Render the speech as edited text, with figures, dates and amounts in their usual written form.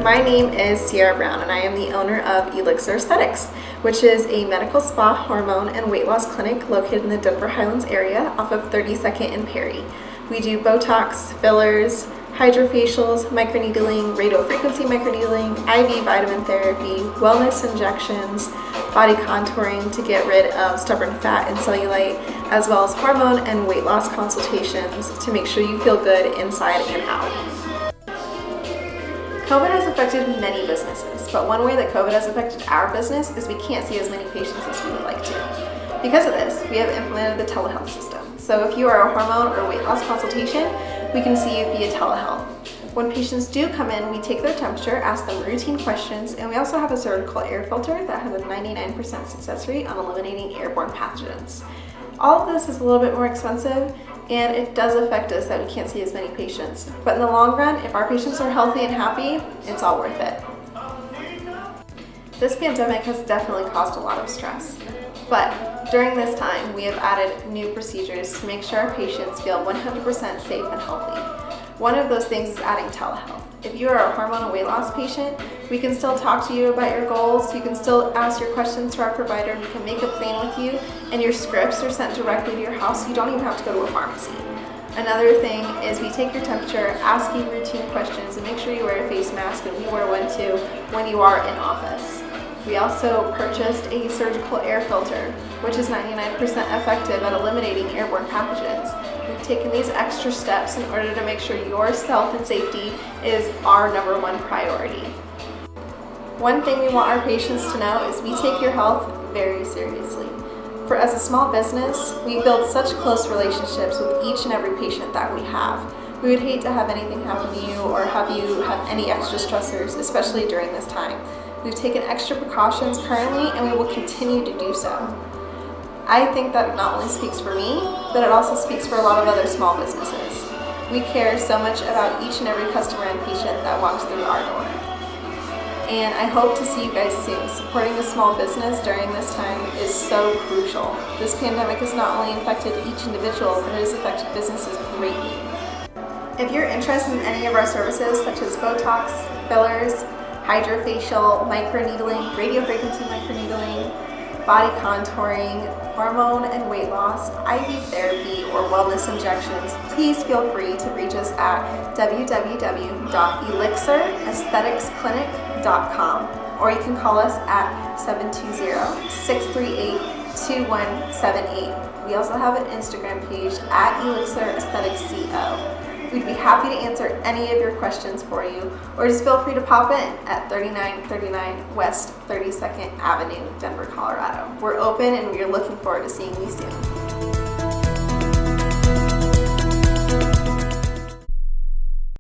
My name is Sierra Brown and I am the owner of Elixir Aesthetics, which is a medical spa, hormone, and weight loss clinic located in the Denver Highlands area off of 32nd and Perry. We do Botox, fillers, hydrofacials, microneedling, radiofrequency microneedling, IV vitamin therapy, wellness injections, body contouring to get rid of stubborn fat and cellulite, as well as hormone and weight loss consultations to make sure you feel good inside and out. COVID has affected many businesses, but one way that COVID has affected our business is we can't see as many patients as we would like to. Because of this, we have implemented the telehealth system. So if you are a hormone or weight loss consultation, we can see you via telehealth. When patients do come in, we take their temperature, ask them routine questions, and we also have a surgical air filter that has a 99% success rate on eliminating airborne pathogens. All of this is a little bit more expensive, and it does affect us that we can't see as many patients. But in the long run, if our patients are healthy and happy, it's all worth it. This pandemic has definitely caused a lot of stress. But during this time, we have added new procedures to make sure our patients feel 100% safe and healthy. One of those things is adding telehealth. If you are a hormone and weight loss patient, we can still talk to you about your goals. You can still ask your questions to our provider. We can make a plan with you, and your scripts are sent directly to your house. You don't even have to go to a pharmacy. Another thing is we take your temperature, ask you routine questions, and make sure you wear a face mask, and we wear one too when you are in office. We also purchased a surgical air filter, which is 99% effective at eliminating airborne pathogens. We've taken these extra steps in order to make sure your health and safety is our #1 priority. One thing we want our patients to know is we take your health very seriously. For as a small business, we build such close relationships with each and every patient that we have. We would hate to have anything happen to you or have you have any extra stressors, especially during this time. We've taken extra precautions currently, and we will continue to do so. I think that not only speaks for me, but it also speaks for a lot of other small businesses. We care so much about each and every customer and patient that walks through our door. And I hope to see you guys soon. Supporting a small business during this time is so crucial. This pandemic has not only affected each individual, but it has affected businesses greatly. If you're interested in any of our services, such as Botox, fillers, hydrofacial, microneedling, radiofrequency microneedling, body contouring, hormone and weight loss, IV therapy, or wellness injections, please feel free to reach us at www.elixiraestheticsclinic.com, or you can call us at 720-638-2178. We also have an Instagram page at Elixir Aesthetics CO. We'd be happy to answer any of your questions for you, or just feel free to pop in at 3939 West 32nd Avenue, Denver, Colorado. We're open and we are looking forward to seeing you soon.